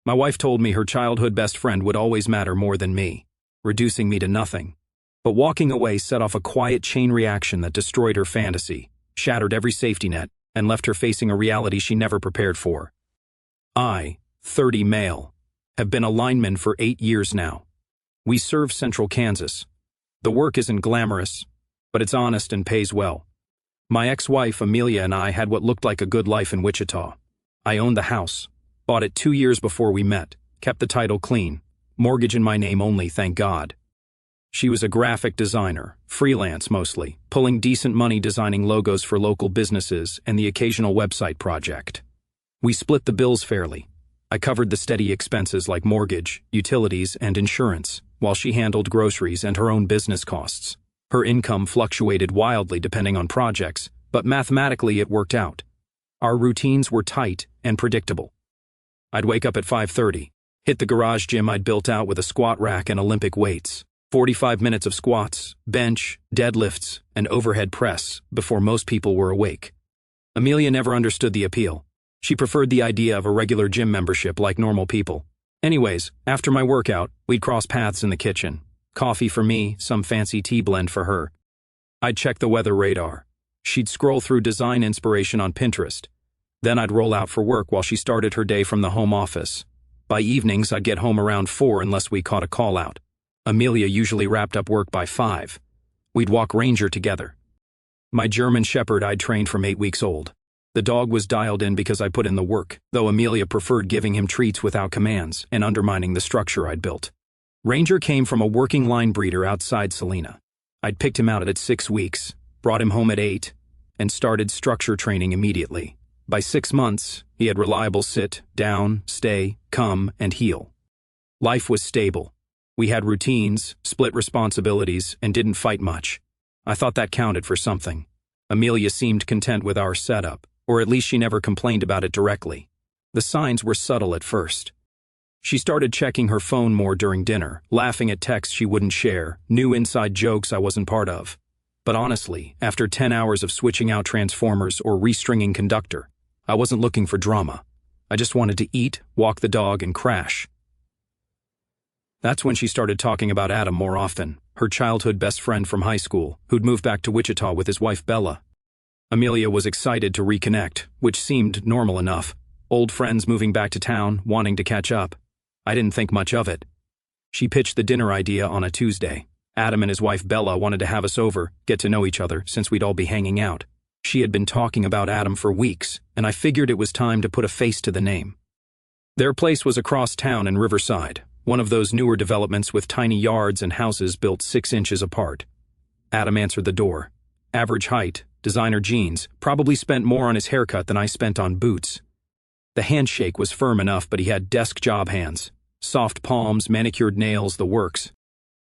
My wife told me her childhood best friend would always matter more than me, reducing me to nothing. But walking away set off a quiet chain reaction that destroyed her fantasy, shattered every safety net, and left her facing a reality she never prepared for. I, 30 male, have been a lineman for 8 years now. We serve Central Kansas. The work isn't glamorous, but it's honest and pays well. My ex-wife, Amelia, and I had what looked like a good life in Wichita. I owned the house, bought it 2 years before we met, kept the title clean, mortgage in my name only, thank God. She was a graphic designer, freelance mostly, pulling decent money designing logos for local businesses and the occasional website project. We split the bills fairly. I covered the steady expenses like mortgage, utilities, and insurance, while she handled groceries and her own business costs. Her income fluctuated wildly depending on projects, but mathematically it worked out. Our routines were tight and predictable. I'd wake up at 5:30, hit the garage gym I'd built out with a squat rack and Olympic weights, 45 minutes of squats, bench, deadlifts, and overhead press before most people were awake. Amelia never understood the appeal. She preferred the idea of a regular gym membership like normal people. Anyways, after my workout, we'd cross paths in the kitchen. Coffee for me, some fancy tea blend for her. I'd check the weather radar. She'd scroll through design inspiration on Pinterest. Then I'd roll out for work while she started her day from the home office. By evenings, I'd get home around 4 unless we caught a call out. Amelia usually wrapped up work by 5. We'd walk Ranger together. My German Shepherd I'd trained from 8 weeks old. The dog was dialed in because I put in the work, though Amelia preferred giving him treats without commands and undermining the structure I'd built. Ranger came from a working line breeder outside Salina. I'd picked him out at 6 weeks, brought him home at 8, and started structure training immediately. By 6 months, he had reliable sit, down, stay, come, and heel. Life was stable. We had routines, split responsibilities, and didn't fight much. I thought that counted for something. Amelia seemed content with our setup, or at least she never complained about it directly. The signs were subtle at first. She started checking her phone more during dinner, laughing at texts she wouldn't share, new inside jokes I wasn't part of. But honestly, after 10 hours of switching out transformers or restringing conductor, I wasn't looking for drama. I just wanted to eat, walk the dog, and crash. That's when she started talking about Adam more often, her childhood best friend from high school, who'd moved back to Wichita with his wife Bella. Amelia was excited to reconnect, which seemed normal enough. Old friends moving back to town, wanting to catch up. I didn't think much of it. She pitched the dinner idea on a Tuesday. Adam and his wife Bella wanted to have us over, get to know each other, since we'd all be hanging out. She had been talking about Adam for weeks, and I figured it was time to put a face to the name. Their place was across town in Riverside, one of those newer developments with tiny yards and houses built 6 inches apart. Adam answered the door. Average height, designer jeans, probably spent more on his haircut than I spent on boots. The handshake was firm enough, but he had desk job hands. Soft palms, manicured nails, the works.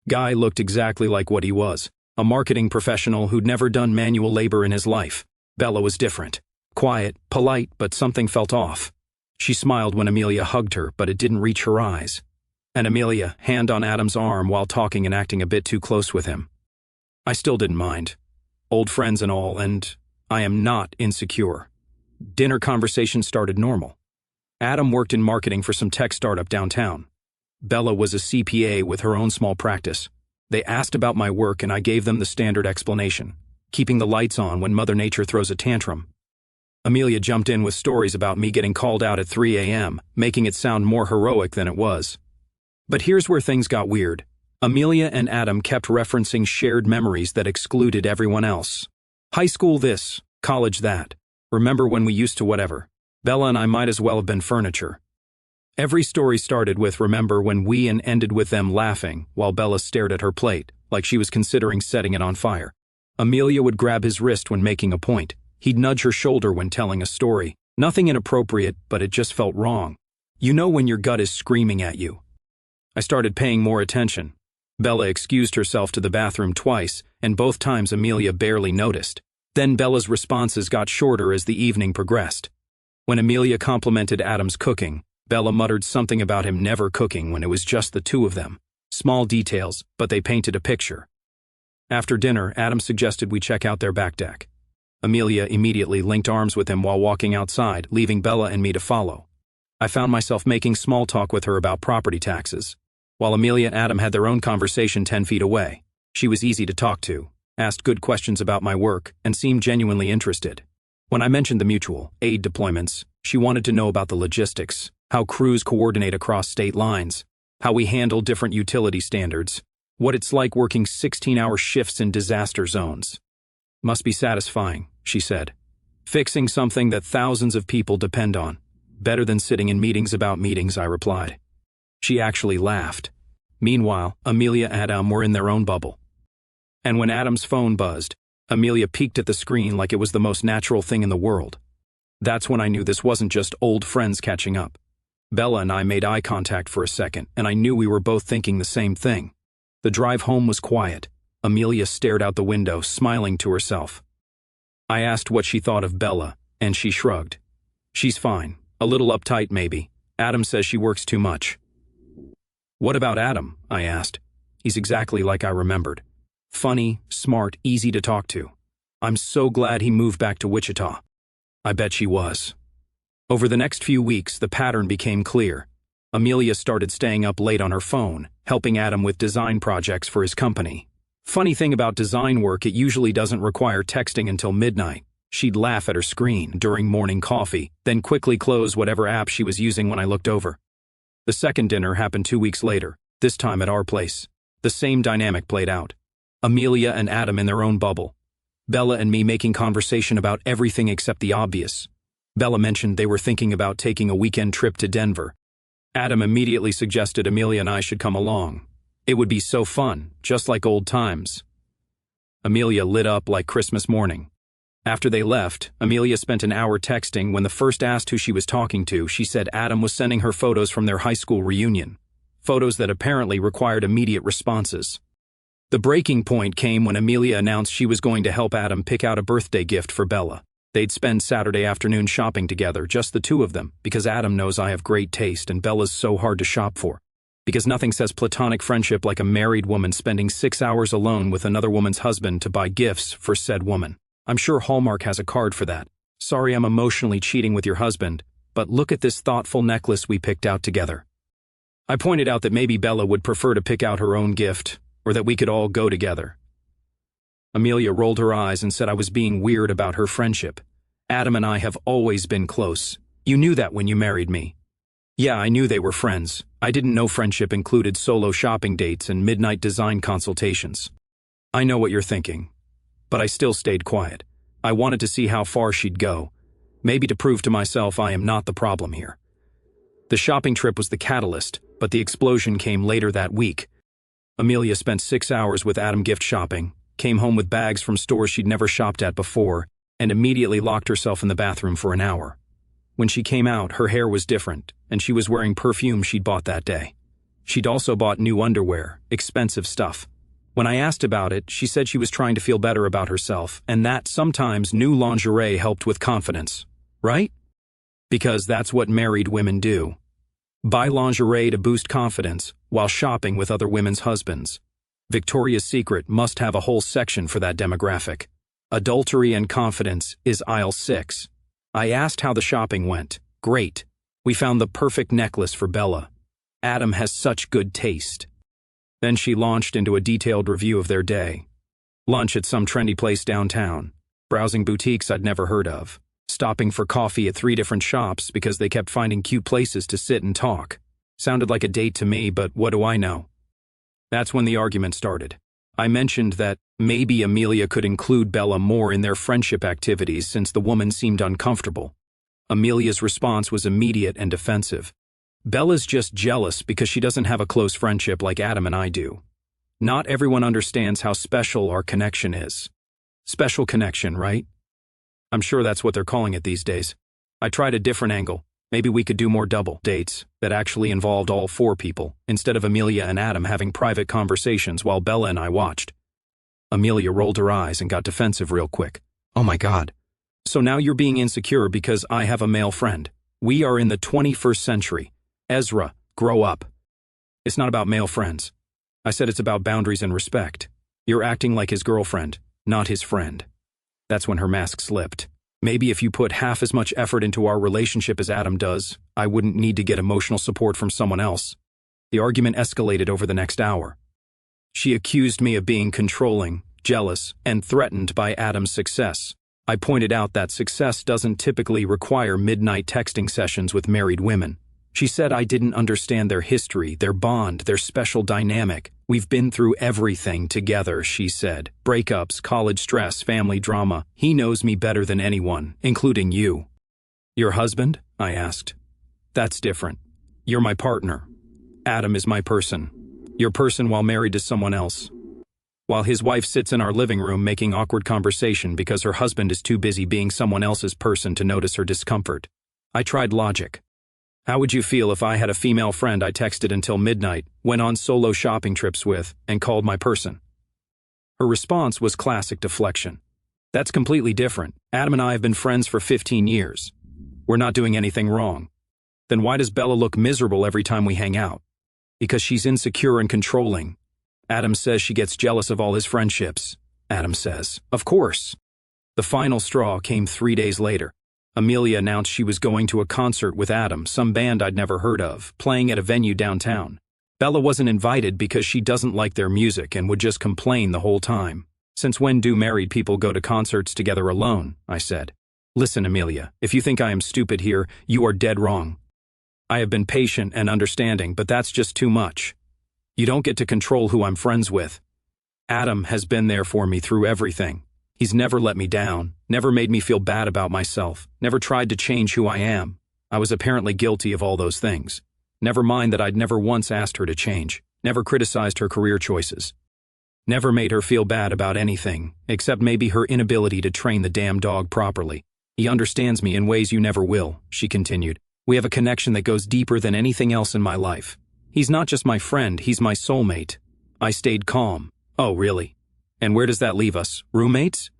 Guy looked exactly like what he was, a marketing professional who'd never done manual labor in his life. Bella was different. Quiet, polite, but something felt off. She smiled when Amelia hugged her, but it didn't reach her eyes. And Amelia, hand on Adam's arm while talking and acting a bit too close with him. I still didn't mind. Old friends and all, and I am not insecure. Dinner conversation started normal. Adam worked in marketing for some tech startup downtown. Bella was a CPA with her own small practice. They asked about my work and I gave them the standard explanation, keeping the lights on when Mother Nature throws a tantrum. Amelia jumped in with stories about me getting called out at 3 a.m., making it sound more heroic than it was. But here's where things got weird. Amelia and Adam kept referencing shared memories that excluded everyone else. High school this, college that. Remember when we used to whatever. Bella and I might as well have been furniture. Every story started with remember when we and ended with them laughing while Bella stared at her plate, like she was considering setting it on fire. Amelia would grab his wrist when making a point. He'd nudge her shoulder when telling a story. Nothing inappropriate, but it just felt wrong. You know when your gut is screaming at you. I started paying more attention. Bella excused herself to the bathroom twice, and both times Amelia barely noticed. Then Bella's responses got shorter as the evening progressed. When Amelia complimented Adam's cooking, Bella muttered something about him never cooking when it was just the two of them. Small details, but they painted a picture. After dinner, Adam suggested we check out their back deck. Amelia immediately linked arms with him while walking outside, leaving Bella and me to follow. I found myself making small talk with her about property taxes, while Amelia and Adam had their own conversation 10 feet away. She was easy to talk to, asked good questions about my work, and seemed genuinely interested. When I mentioned the mutual aid deployments, she wanted to know about the logistics, how crews coordinate across state lines, how we handle different utility standards, what it's like working 16-hour shifts in disaster zones. Must be satisfying, she said. Fixing something that thousands of people depend on. Better than sitting in meetings about meetings, I replied. She actually laughed. Meanwhile, Amelia and Adam were in their own bubble. And when Adam's phone buzzed, Amelia peeked at the screen like it was the most natural thing in the world. That's when I knew this wasn't just old friends catching up. Bella and I made eye contact for a second, and I knew we were both thinking the same thing. The drive home was quiet. Amelia stared out the window, smiling to herself. I asked what she thought of Bella, and she shrugged. She's fine. A little uptight, maybe. Adam says she works too much. What about Adam? I asked. He's exactly like I remembered. Funny, smart, easy to talk to. I'm so glad he moved back to Wichita. I bet she was. Over the next few weeks, the pattern became clear. Amelia started staying up late on her phone, helping Adam with design projects for his company. Funny thing about design work, it usually doesn't require texting until midnight. She'd laugh at her screen during morning coffee, then quickly close whatever app she was using when I looked over. The second dinner happened 2 weeks later, this time at our place. The same dynamic played out. Amelia and Adam in their own bubble. Bella and me making conversation about everything except the obvious. Bella mentioned they were thinking about taking a weekend trip to Denver. Adam immediately suggested Amelia and I should come along. It would be so fun, just like old times. Amelia lit up like Christmas morning. After they left, Amelia spent an hour texting. When the first asked who she was talking to, she said Adam was sending her photos from their high school reunion. Photos that apparently required immediate responses. The breaking point came when Amelia announced she was going to help Adam pick out a birthday gift for Bella. They'd spend Saturday afternoon shopping together, just the two of them, because Adam knows I have great taste and Bella's so hard to shop for. Because nothing says platonic friendship like a married woman spending 6 hours alone with another woman's husband to buy gifts for said woman. I'm sure Hallmark has a card for that. Sorry I'm emotionally cheating with your husband, but look at this thoughtful necklace we picked out together. I pointed out that maybe Bella would prefer to pick out her own gift, or that we could all go together. Amelia rolled her eyes and said I was being weird about her friendship. Adam and I have always been close. You knew that when you married me. Yeah, I knew they were friends. I didn't know friendship included solo shopping dates and midnight design consultations. I know what you're thinking. But I still stayed quiet. I wanted to see how far she'd go. Maybe to prove to myself I am not the problem here. The shopping trip was the catalyst, but the explosion came later that week. Amelia spent 6 hours with Adam gift shopping, came home with bags from stores she'd never shopped at before, and immediately locked herself in the bathroom for an hour. When she came out, her hair was different, and she was wearing perfume she'd bought that day. She'd also bought new underwear, expensive stuff. When I asked about it, she said she was trying to feel better about herself, and that sometimes new lingerie helped with confidence. Right? Because that's what married women do. Buy lingerie to boost confidence while shopping with other women's husbands. Victoria's Secret must have a whole section for that demographic. Adultery and confidence is aisle 6. I asked how the shopping went. Great. We found the perfect necklace for Bella. Adam has such good taste. Then she launched into a detailed review of their day. Lunch at some trendy place downtown. Browsing boutiques I'd never heard of. Stopping for coffee at 3 different shops because they kept finding cute places to sit and talk. Sounded like a date to me, but what do I know? That's when the argument started. I mentioned that maybe Amelia could include Bella more in their friendship activities since the woman seemed uncomfortable. Amelia's response was immediate and defensive. Bella's just jealous because she doesn't have a close friendship like Adam and I do. Not everyone understands how special our connection is. Special connection, right? I'm sure that's what they're calling it these days. I tried a different angle. Maybe we could do more double dates that actually involved all 4 people, instead of Amelia and Adam having private conversations while Bella and I watched. Amelia rolled her eyes and got defensive real quick. Oh my God. So now you're being insecure because I have a male friend. We are in the 21st century. Ezra, grow up. It's not about male friends. I said it's about boundaries and respect. You're acting like his girlfriend, not his friend. That's when her mask slipped. Maybe if you put half as much effort into our relationship as Adam does, I wouldn't need to get emotional support from someone else. The argument escalated over the next hour. She accused me of being controlling, jealous, and threatened by Adam's success. I pointed out that success doesn't typically require midnight texting sessions with married women. She said I didn't understand their history, their bond, their special dynamic. We've been through everything together, she said. Breakups, college stress, family drama. He knows me better than anyone, including you. Your husband? I asked. That's different. You're my partner. Adam is my person. Your person while married to someone else. While his wife sits in our living room making awkward conversation because her husband is too busy being someone else's person to notice her discomfort. I tried logic. How would you feel if I had a female friend I texted until midnight, went on solo shopping trips with, and called my person? Her response was classic deflection. That's completely different. Adam and I have been friends for 15 years. We're not doing anything wrong. Then why does Bella look miserable every time we hang out? Because she's insecure and controlling. Adam says she gets jealous of all his friendships. Adam says, of course. The final straw came 3 days later. Amelia announced she was going to a concert with Adam, some band I'd never heard of, playing at a venue downtown. Bella wasn't invited because she doesn't like their music and would just complain the whole time. Since when do married people go to concerts together alone? I said. Listen, Amelia, if you think I am stupid here, you are dead wrong. I have been patient and understanding, but that's just too much. You don't get to control who I'm friends with. Adam has been there for me through everything. He's never let me down, never made me feel bad about myself, never tried to change who I am. I was apparently guilty of all those things. Never mind that I'd never once asked her to change, never criticized her career choices. Never made her feel bad about anything, except maybe her inability to train the damn dog properly. He understands me in ways you never will, she continued. We have a connection that goes deeper than anything else in my life. He's not just my friend, he's my soulmate. I stayed calm. Oh, really? And where does that leave us? Roommates?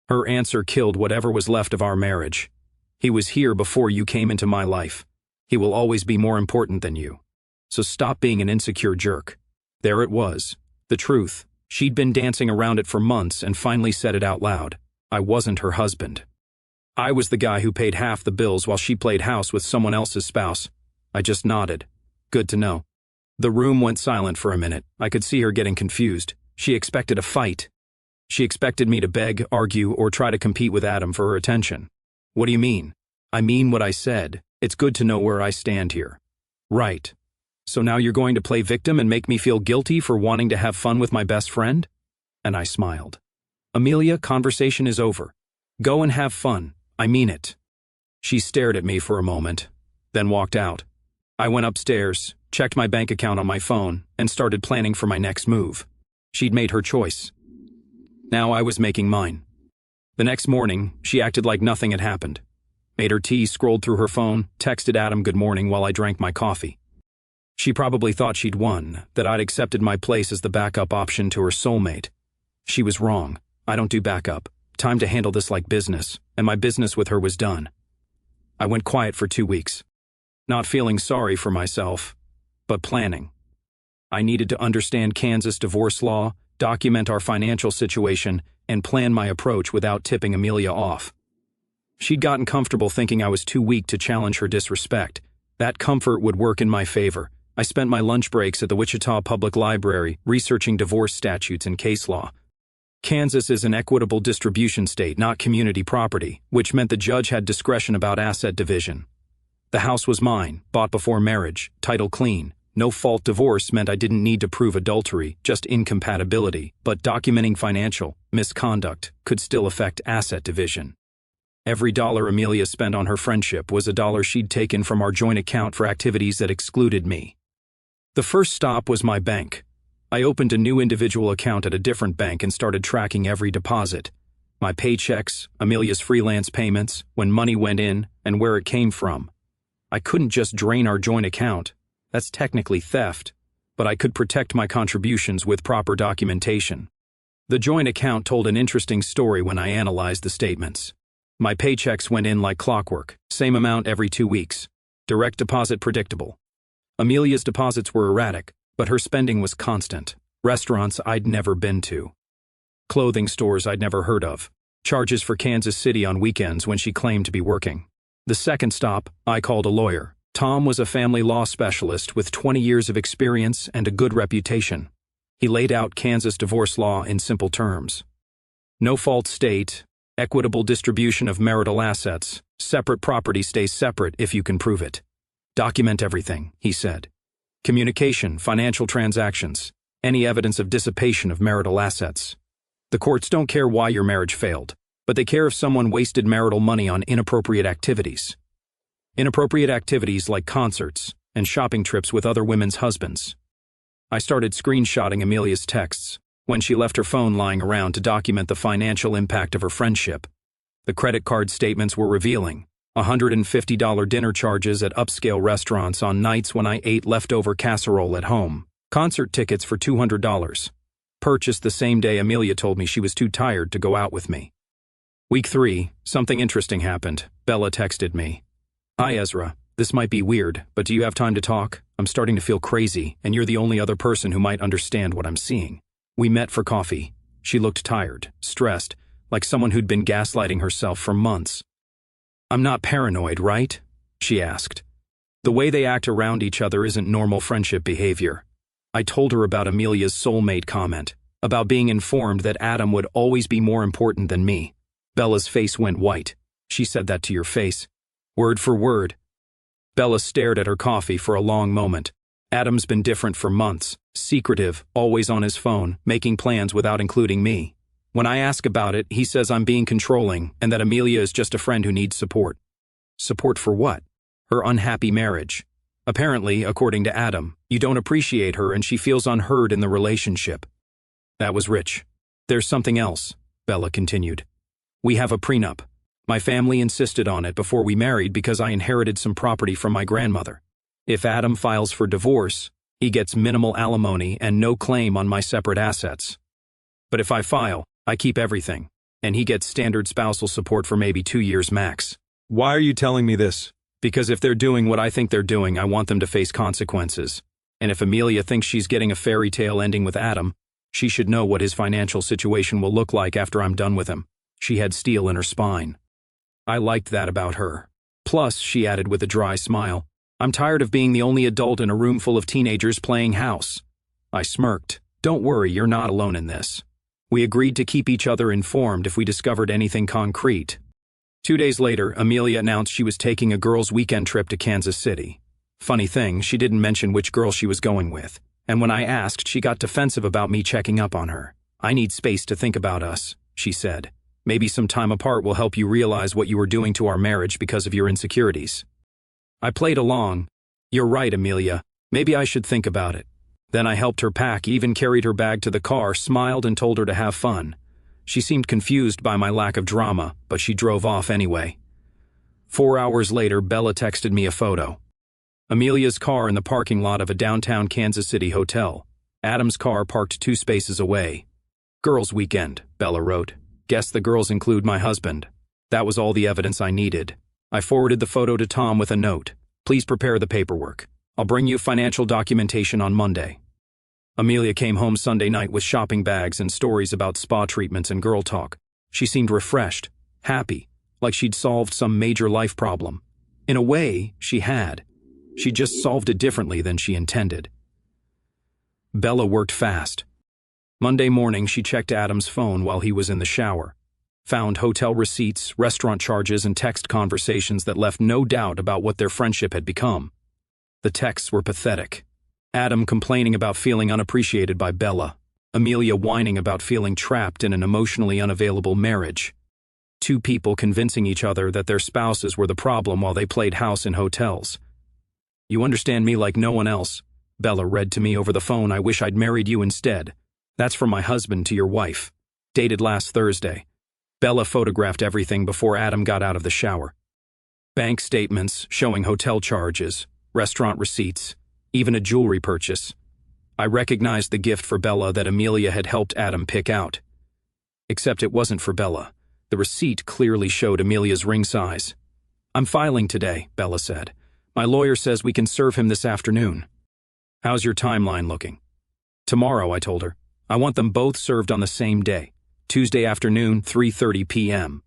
Her answer killed whatever was left of our marriage. He was here before you came into my life. He will always be more important than you. So stop being an insecure jerk. There it was. The truth. She'd been dancing around it for months and finally said it out loud. I wasn't her husband. I was the guy who paid half the bills while she played house with someone else's spouse. I just nodded. Good to know. The room went silent for a minute. I could see her getting confused. She expected a fight. She expected me to beg, argue, or try to compete with Adam for her attention. What do you mean? I mean what I said. It's good to know where I stand here. Right. So now you're going to play victim and make me feel guilty for wanting to have fun with my best friend? And I smiled. Amelia, conversation is over. Go and have fun. I mean it. She stared at me for a moment, then walked out. I went upstairs, checked my bank account on my phone, and started planning for my next move. She'd made her choice. Now I was making mine. The next morning, she acted like nothing had happened. Made her tea, scrolled through her phone, texted Adam good morning while I drank my coffee. She probably thought she'd won, that I'd accepted my place as the backup option to her soulmate. She was wrong. I don't do backup. Time to handle this like business, and my business with her was done. I went quiet for 2 weeks. Not feeling sorry for myself, but planning. I needed to understand Kansas divorce law, document our financial situation, and plan my approach without tipping Amelia off. She'd gotten comfortable thinking I was too weak to challenge her disrespect. That comfort would work in my favor. I spent my lunch breaks at the Wichita Public Library researching divorce statutes and case law. Kansas is an equitable distribution state, not community property, which meant the judge had discretion about asset division. The house was mine, bought before marriage, title clean. No-fault divorce meant I didn't need to prove adultery, just incompatibility, but documenting financial misconduct could still affect asset division. Every dollar Amelia spent on her friendship was a dollar she'd taken from our joint account for activities that excluded me. The first stop was my bank. I opened a new individual account at a different bank and started tracking every deposit. My paychecks, Amelia's freelance payments, when money went in, and where it came from. I couldn't just drain our joint account. That's technically theft, but I could protect my contributions with proper documentation. The joint account told an interesting story when I analyzed the statements. My paychecks went in like clockwork, same amount every 2 weeks. Direct deposit predictable. Amelia's deposits were erratic, but her spending was constant. Restaurants I'd never been to. Clothing stores I'd never heard of. Charges for Kansas City on weekends when she claimed to be working. The second stop, I called a lawyer. Tom was a family law specialist with 20 years of experience and a good reputation. He laid out Kansas divorce law in simple terms. No-fault state, equitable distribution of marital assets, separate property stays separate if you can prove it. Document everything, he said. Communication, financial transactions, any evidence of dissipation of marital assets. The courts don't care why your marriage failed, but they care if someone wasted marital money on inappropriate activities. Inappropriate activities like concerts and shopping trips with other women's husbands. I started screenshotting Amelia's texts when she left her phone lying around to document the financial impact of her friendship. The credit card statements were revealing. $150 dinner charges at upscale restaurants on nights when I ate leftover casserole at home. Concert tickets for $200. Purchased the same day Amelia told me she was too tired to go out with me. Week 3, something interesting happened. Bella texted me. Hi Ezra, this might be weird, but do you have time to talk? I'm starting to feel crazy, and you're the only other person who might understand what I'm seeing. We met for coffee. She looked tired, stressed, like someone who'd been gaslighting herself for months. I'm not paranoid, right? She asked. The way they act around each other isn't normal friendship behavior. I told her about Amelia's soulmate comment, about being informed that Adam would always be more important than me. Bella's face went white. She said that to your face. Word for word. Bella stared at her coffee for a long moment. Adam's been different for months, secretive, always on his phone, making plans without including me. When I ask about it, he says I'm being controlling and that Amelia is just a friend who needs support. Support for what? Her unhappy marriage. Apparently, according to Adam, you don't appreciate her and she feels unheard in the relationship. That was rich. There's something else, Bella continued. We have a prenup. My family insisted on it before we married because I inherited some property from my grandmother. If Adam files for divorce, he gets minimal alimony and no claim on my separate assets. But if I file, I keep everything, and he gets standard spousal support for maybe 2 years max. Why are you telling me this? Because if they're doing what I think they're doing, I want them to face consequences. And if Amelia thinks she's getting a fairy tale ending with Adam, she should know what his financial situation will look like after I'm done with him. She had steel in her spine. I liked that about her. Plus, she added with a dry smile, I'm tired of being the only adult in a room full of teenagers playing house. I smirked. Don't worry, you're not alone in this. We agreed to keep each other informed if we discovered anything concrete. 2 days later, Amelia announced she was taking a girls' weekend trip to Kansas City. Funny thing, she didn't mention which girl she was going with, and when I asked, she got defensive about me checking up on her. I need space to think about us, she said. Maybe some time apart will help you realize what you were doing to our marriage because of your insecurities. I played along. You're right, Amelia. Maybe I should think about it. Then I helped her pack, even carried her bag to the car, smiled and told her to have fun. She seemed confused by my lack of drama, but she drove off anyway. 4 hours later, Bella texted me a photo. Amelia's car in the parking lot of a downtown Kansas City hotel. Adam's car parked 2 spaces away. Girls' weekend, Bella wrote. Guess the girls include my husband. That was all the evidence I needed. I forwarded the photo to Tom with a note. Please prepare the paperwork. I'll bring you financial documentation on Monday. Amelia came home Sunday night with shopping bags and stories about spa treatments and girl talk. She seemed refreshed, happy, like she'd solved some major life problem. In a way, she had. She just solved it differently than she intended. Bella worked fast. Monday morning, she checked Adam's phone while he was in the shower. Found hotel receipts, restaurant charges, and text conversations that left no doubt about what their friendship had become. The texts were pathetic. Adam complaining about feeling unappreciated by Bella. Amelia whining about feeling trapped in an emotionally unavailable marriage. 2 people convincing each other that their spouses were the problem while they played house in hotels. You understand me like no one else. Bella read to me over the phone, I wish I'd married you instead. That's from my husband to your wife. Dated last Thursday. Bella photographed everything before Adam got out of the shower. Bank statements showing hotel charges, restaurant receipts, even a jewelry purchase. I recognized the gift for Bella that Amelia had helped Adam pick out. Except it wasn't for Bella. The receipt clearly showed Amelia's ring size. I'm filing today, Bella said. My lawyer says we can serve him this afternoon. How's your timeline looking? Tomorrow, I told her. I want them both served on the same day. Tuesday afternoon, 3:30 p.m.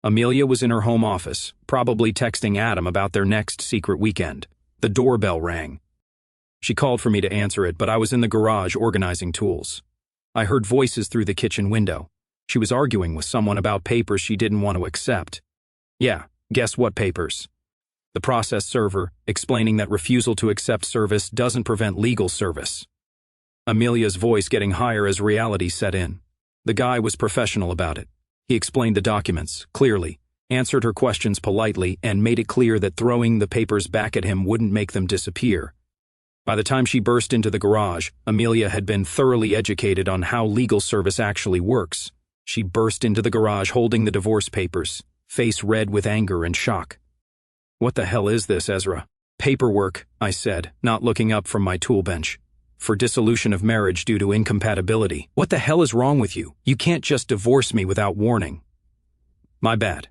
Amelia was in her home office, probably texting Adam about their next secret weekend. The doorbell rang. She called for me to answer it, but I was in the garage organizing tools. I heard voices through the kitchen window. She was arguing with someone about papers she didn't want to accept. Yeah, guess what papers? The process server, explaining that refusal to accept service doesn't prevent legal service. Amelia's voice getting higher as reality set in. The guy was professional about it. He explained the documents, clearly, answered her questions politely, and made it clear that throwing the papers back at him wouldn't make them disappear. By the time she burst into the garage, Amelia had been thoroughly educated on how legal service actually works. She burst into the garage holding the divorce papers, face red with anger and shock. "What the hell is this, Ezra?" "Paperwork," I said, not looking up from my tool bench. "For dissolution of marriage due to incompatibility." "What the hell is wrong with you? You can't just divorce me without warning." "My bad.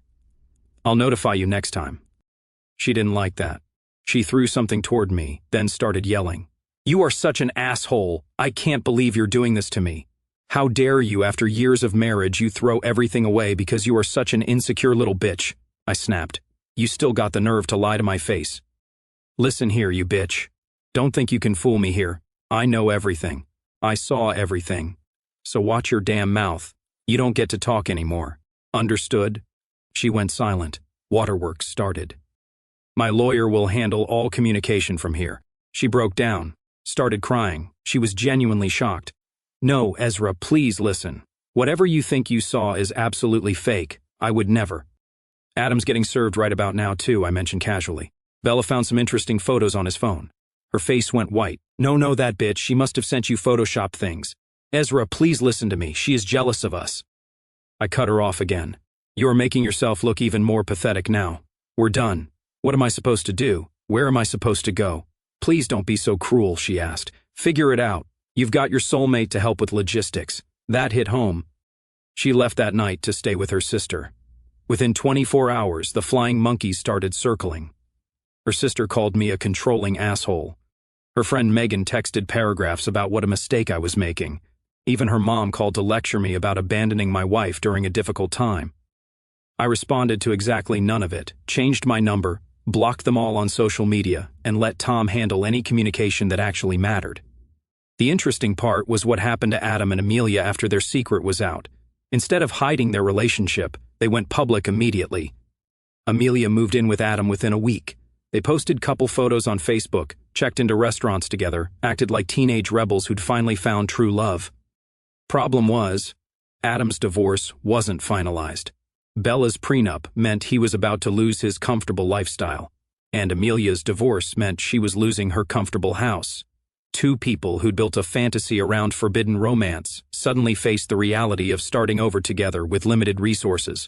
I'll notify you next time." She didn't like that. She threw something toward me, then started yelling. "You are such an asshole. I can't believe you're doing this to me. How dare you, after years of marriage, you throw everything away because you are such an insecure little bitch," I snapped. "You still got the nerve to lie to my face." "Listen here, you bitch. Don't think you can fool me here. I know everything. I saw everything. So watch your damn mouth. You don't get to talk anymore. Understood?" She went silent. Waterworks started. "My lawyer will handle all communication from here." She broke down, started crying. She was genuinely shocked. "No, Ezra, please listen. Whatever you think you saw is absolutely fake. I would never." "Adam's getting served right about now, too," I mentioned casually. "Bella found some interesting photos on his phone." Her face went white. No, that bitch. She must have sent you photoshopped things. Ezra, please listen to me. She is jealous of us." I cut her off again. "You're making yourself look even more pathetic now. We're done. What am I supposed to do? Where am I supposed to go?" "Please don't be so cruel," she asked. "Figure it out. You've got your soulmate to help with logistics." That hit home. She left that night to stay with her sister. Within 24 hours, the flying monkeys started circling. Her sister called me a controlling asshole. Her friend Megan texted paragraphs about what a mistake I was making. Even her mom called to lecture me about abandoning my wife during a difficult time. I responded to exactly none of it, changed my number, blocked them all on social media, and let Tom handle any communication that actually mattered. The interesting part was what happened to Adam and Amelia after their secret was out. Instead of hiding their relationship, they went public immediately. Amelia moved in with Adam within a week. They posted couple photos on Facebook, checked into restaurants together, acted like teenage rebels who'd finally found true love. Problem was, Adam's divorce wasn't finalized. Bella's prenup meant he was about to lose his comfortable lifestyle, and Amelia's divorce meant she was losing her comfortable house. Two people who'd built a fantasy around forbidden romance suddenly faced the reality of starting over together with limited resources.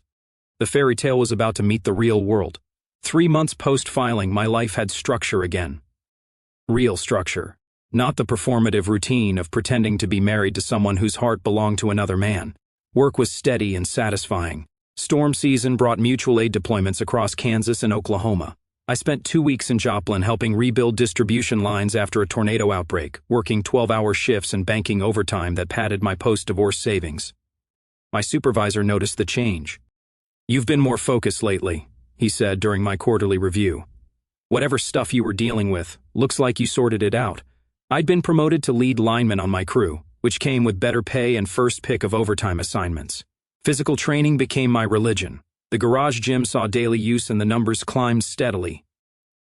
The fairy tale was about to meet the real world. 3 months post-filing, my life had structure again. Real structure, not the performative routine of pretending to be married to someone whose heart belonged to another man. Work was steady and satisfying. Storm season brought mutual aid deployments across Kansas and Oklahoma. I spent 2 weeks in Joplin helping rebuild distribution lines after a tornado outbreak, working 12-hour shifts and banking overtime that padded my post-divorce savings. My supervisor noticed the change. "You've been more focused lately," he said during my quarterly review. "Whatever stuff you were dealing with, looks like you sorted it out." I'd been promoted to lead lineman on my crew, which came with better pay and first pick of overtime assignments. Physical training became my religion. The garage gym saw daily use and the numbers climbed steadily.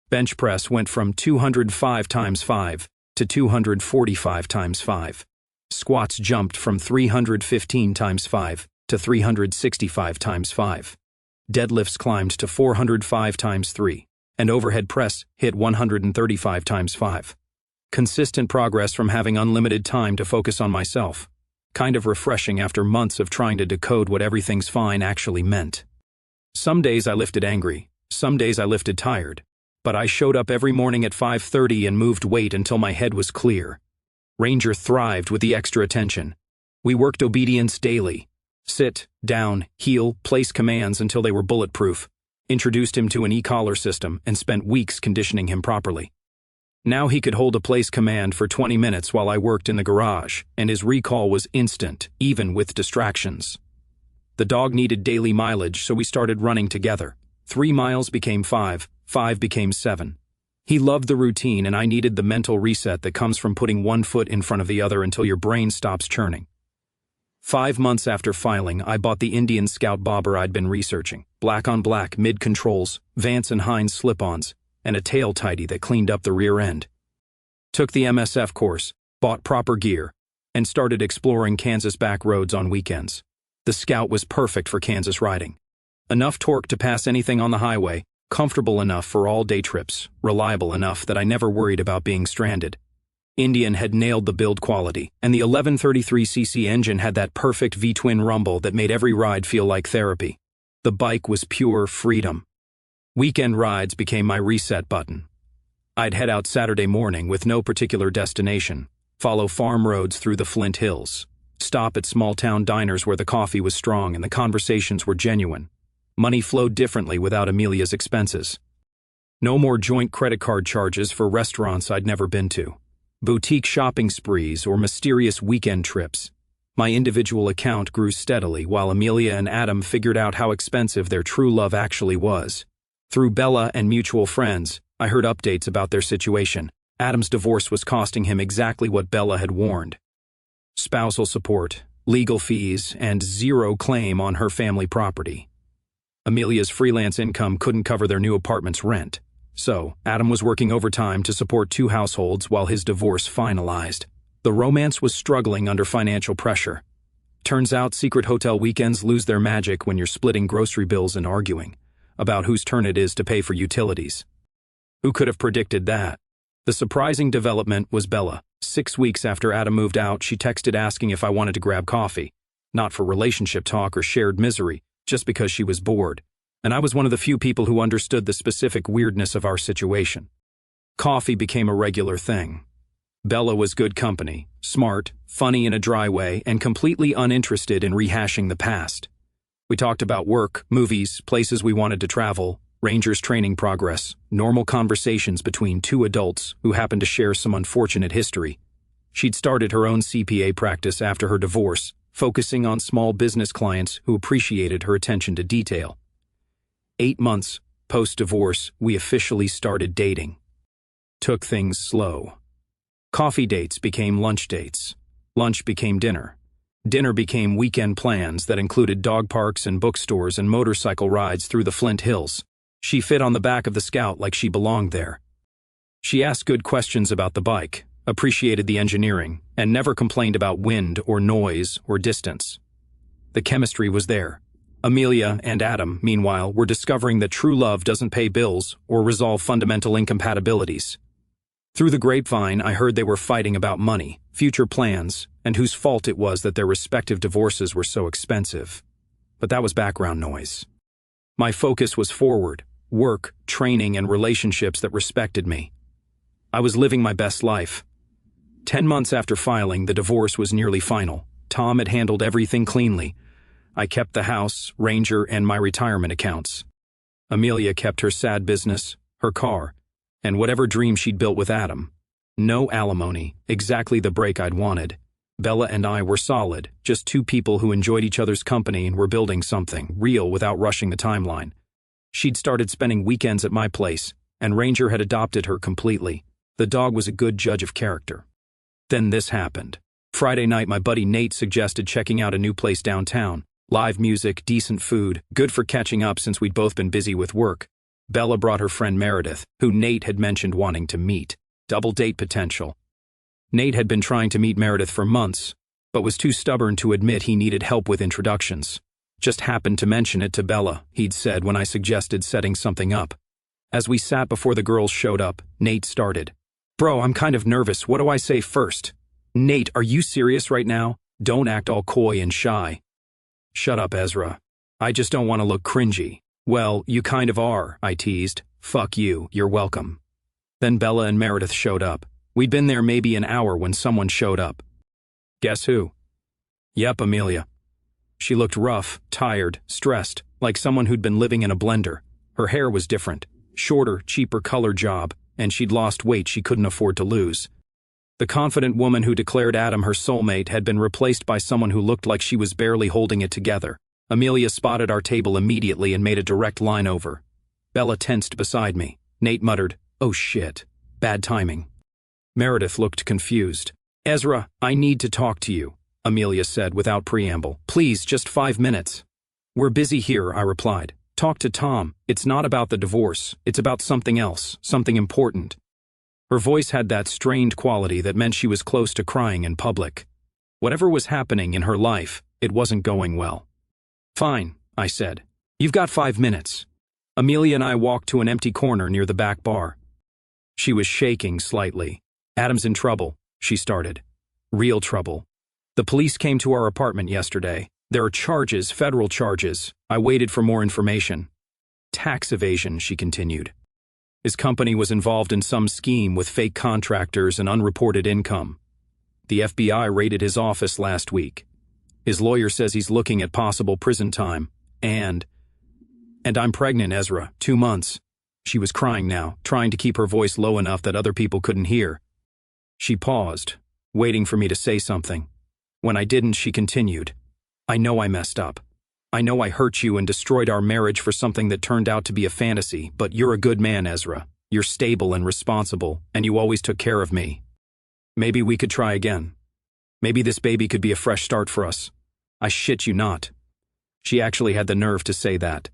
Bench press went from 205 times 5 to 245 times 5. Squats jumped from 315 times 5 to 365 times 5. Deadlifts climbed to 405 times 3, and overhead press hit 135 times 5. Consistent progress from having unlimited time to focus on myself. Kind of refreshing after months of trying to decode what everything's fine actually meant. Some days I lifted angry, some days I lifted tired, but I showed up every morning at 5:30 and moved weight until my head was clear. Ranger thrived with the extra attention. We worked obedience daily. Sit, down, heel, place commands until they were bulletproof. Introduced him to an e-collar system and spent weeks conditioning him properly. Now he could hold a place command for 20 minutes while I worked in the garage, and his recall was instant, even with distractions. The dog needed daily mileage, so we started running together. 3 miles became 5, 5 became 7. He loved the routine, and I needed the mental reset that comes from putting one foot in front of the other until your brain stops churning. 5 months after filing, I bought the Indian Scout bobber I'd been researching. Black on black, mid-controls, Vance and Hines slip-ons, and a tail tidy that cleaned up the rear end. Took the MSF course, bought proper gear, and started exploring Kansas back roads on weekends. The Scout was perfect for Kansas riding. Enough torque to pass anything on the highway, comfortable enough for all-day trips, reliable enough that I never worried about being stranded. Indian had nailed the build quality, and the 1133cc engine had that perfect V-twin rumble that made every ride feel like therapy. The bike was pure freedom. Weekend rides became my reset button. I'd head out Saturday morning with no particular destination, follow farm roads through the Flint Hills, stop at small-town diners where the coffee was strong and the conversations were genuine. Money flowed differently without Amelia's expenses. No more joint credit card charges for restaurants I'd never been to, boutique shopping sprees, or mysterious weekend trips. My individual account grew steadily while Amelia and Adam figured out how expensive their true love actually was. Through Bella and mutual friends, I heard updates about their situation. Adam's divorce was costing him exactly what Bella had warned: spousal support, legal fees, and zero claim on her family property. Amelia's freelance income couldn't cover their new apartment's rent, so Adam was working overtime to support 2 households while his divorce finalized. The romance was struggling under financial pressure. Turns out secret hotel weekends lose their magic when you're splitting grocery bills and arguing about whose turn it is to pay for utilities. Who could have predicted that? The surprising development was Bella. 6 weeks after Adam moved out, she texted asking if I wanted to grab coffee. Not for relationship talk or shared misery, just because she was bored. And I was one of the few people who understood the specific weirdness of our situation. Coffee became a regular thing. Bella was good company, smart, funny in a dry way, and completely uninterested in rehashing the past. We talked about work, movies, places we wanted to travel, Rangers training progress, normal conversations between 2 adults who happened to share some unfortunate history. She'd started her own CPA practice after her divorce, focusing on small business clients who appreciated her attention to detail. 8 months post-divorce, we officially started dating. Took things slow. Coffee dates became lunch dates. Lunch became dinner. Dinner became weekend plans that included dog parks and bookstores and motorcycle rides through the Flint Hills. She fit on the back of the Scout like she belonged there. She asked good questions about the bike, appreciated the engineering, and never complained about wind or noise or distance. The chemistry was there. Amelia and Adam, meanwhile, were discovering that true love doesn't pay bills or resolve fundamental incompatibilities. Through the grapevine, I heard they were fighting about money, future plans, and whose fault it was that their respective divorces were so expensive. But that was background noise. My focus was forward, work, training, and relationships that respected me. I was living my best life. 10 months after filing, the divorce was nearly final. Tom had handled everything cleanly. I kept the house, Ranger, and my retirement accounts. Amelia kept her sad business, her car, and whatever dream she'd built with Adam. No alimony, exactly the break I'd wanted. Bella and I were solid, just 2 people who enjoyed each other's company and were building something real without rushing the timeline. She'd started spending weekends at my place, and Ranger had adopted her completely. The dog was a good judge of character. Then this happened. Friday night, my buddy Nate suggested checking out a new place downtown. Live music, decent food, good for catching up since we'd both been busy with work. Bella brought her friend Meredith, who Nate had mentioned wanting to meet. Double date potential. Nate had been trying to meet Meredith for months, but was too stubborn to admit he needed help with introductions. Just happened to mention it to Bella, he'd said when I suggested setting something up. As we sat before the girls showed up, Nate started. "Bro, I'm kind of nervous. What do I say first?" "Nate, are you serious right now? Don't act all coy and shy." "Shut up, Ezra. I just don't want to look cringy." "Well, you kind of are," I teased. "Fuck you, you're welcome." Then Bella and Meredith showed up. We'd been there maybe an hour when someone showed up. Guess who? Yep, Amelia. She looked rough, tired, stressed, like someone who'd been living in a blender. Her hair was different, shorter, cheaper color job, and she'd lost weight she couldn't afford to lose. The confident woman who declared Adam her soulmate had been replaced by someone who looked like she was barely holding it together. Amelia spotted our table immediately and made a direct line over. Bella tensed beside me. Nate muttered, "Oh shit. Bad timing." Meredith looked confused. "Ezra, I need to talk to you," Amelia said without preamble. "Please, just 5 minutes." "We're busy here," I replied. "Talk to Tom. It's not about the divorce. It's about something else, something important." Her voice had that strained quality that meant she was close to crying in public. Whatever was happening in her life, it wasn't going well. "Fine," I said. "You've got 5 minutes." Amelia and I walked to an empty corner near the back bar. She was shaking slightly. "Adam's in trouble," she started. "Real trouble. The police came to our apartment yesterday. There are charges, federal charges. I waited for more information." "Tax evasion," she continued. "His company was involved in some scheme with fake contractors and unreported income. The FBI raided his office last week. His lawyer says he's looking at possible prison time. And I'm pregnant, Ezra, 2 months." She was crying now, trying to keep her voice low enough that other people couldn't hear. She paused, waiting for me to say something. When I didn't, she continued, "I know I messed up. I know I hurt you and destroyed our marriage for something that turned out to be a fantasy, but you're a good man, Ezra. You're stable and responsible, and you always took care of me. Maybe we could try again. Maybe this baby could be a fresh start for us. I shit you not." She actually had the nerve to say that.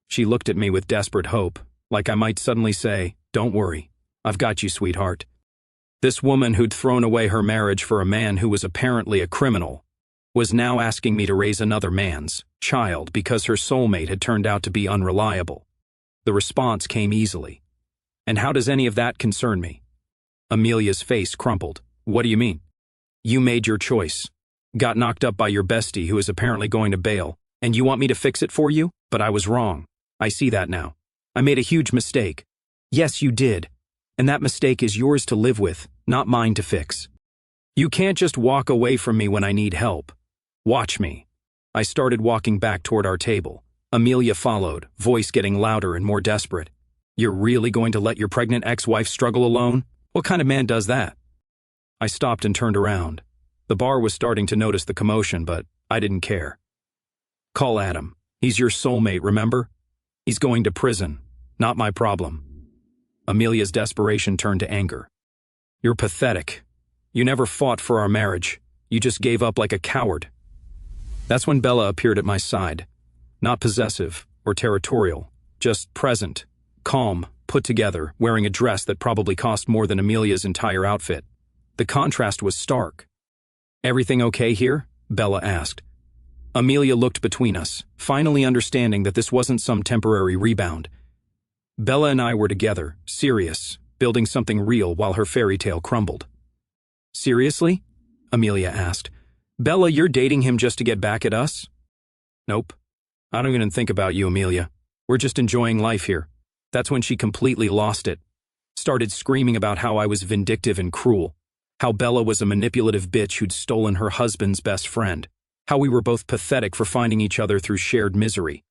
She looked at me with desperate hope, like I might suddenly say, "Don't worry, I've got you, sweetheart." This woman who'd thrown away her marriage for a man who was apparently a criminal was now asking me to raise another man's child because her soulmate had turned out to be unreliable. The response came easily. "And how does any of that concern me?" Amelia's face crumpled. "What do you mean?" "You made your choice. Got knocked up by your bestie who is apparently going to bail, and you want me to fix it for you? But I was wrong. I see that now. I made a huge mistake." "Yes, you did. And that mistake is yours to live with, not mine to fix. You can't just walk away from me when I need help. Watch me." I started walking back toward our table. Amelia followed, voice getting louder and more desperate. "You're really going to let your pregnant ex-wife struggle alone? What kind of man does that?" I stopped and turned around. The bar was starting to notice the commotion, but I didn't care. "Call Adam. He's your soulmate, remember? He's going to prison. Not my problem." Amelia's desperation turned to anger. "You're pathetic. You never fought for our marriage. You just gave up like a coward." That's when Bella appeared at my side. Not possessive or territorial, just present, calm, put together, wearing a dress that probably cost more than Amelia's entire outfit. The contrast was stark. "Everything okay here?" Bella asked. Amelia looked between us, finally understanding that this wasn't some temporary rebound. Bella and I were together, serious, building something real while her fairy tale crumbled. "Seriously?" Amelia asked. "Bella, you're dating him just to get back at us?" "Nope. I don't even think about you, Amelia. We're just enjoying life here." That's when she completely lost it. Started screaming about how I was vindictive and cruel, how Bella was a manipulative bitch who'd stolen her husband's best friend, how we were both pathetic for finding each other through shared misery.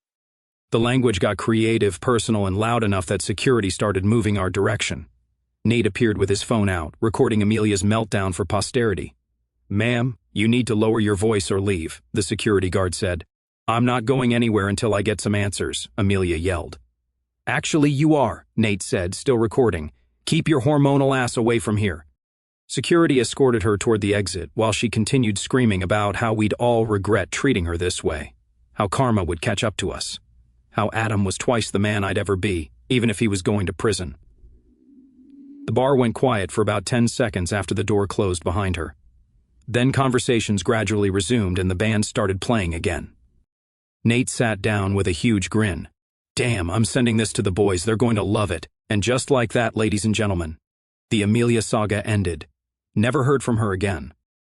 The language got creative, personal, and loud enough that security started moving our direction. Nate appeared with his phone out, recording Amelia's meltdown for posterity. "Ma'am, you need to lower your voice or leave," the security guard said. "I'm not going anywhere until I get some answers," Amelia yelled. "Actually, you are," Nate said, still recording. "Keep your hormonal ass away from here." Security escorted her toward the exit while she continued screaming about how we'd all regret treating her this way, how karma would catch up to us, how Adam was twice the man I'd ever be, even if he was going to prison. The bar went quiet for about 10 seconds after the door closed behind her. Then conversations gradually resumed and the band started playing again. Nate sat down with a huge grin. "Damn, I'm sending this to the boys, they're going to love it." And just like that, ladies and gentlemen, the Amelia saga ended. Never heard from her again.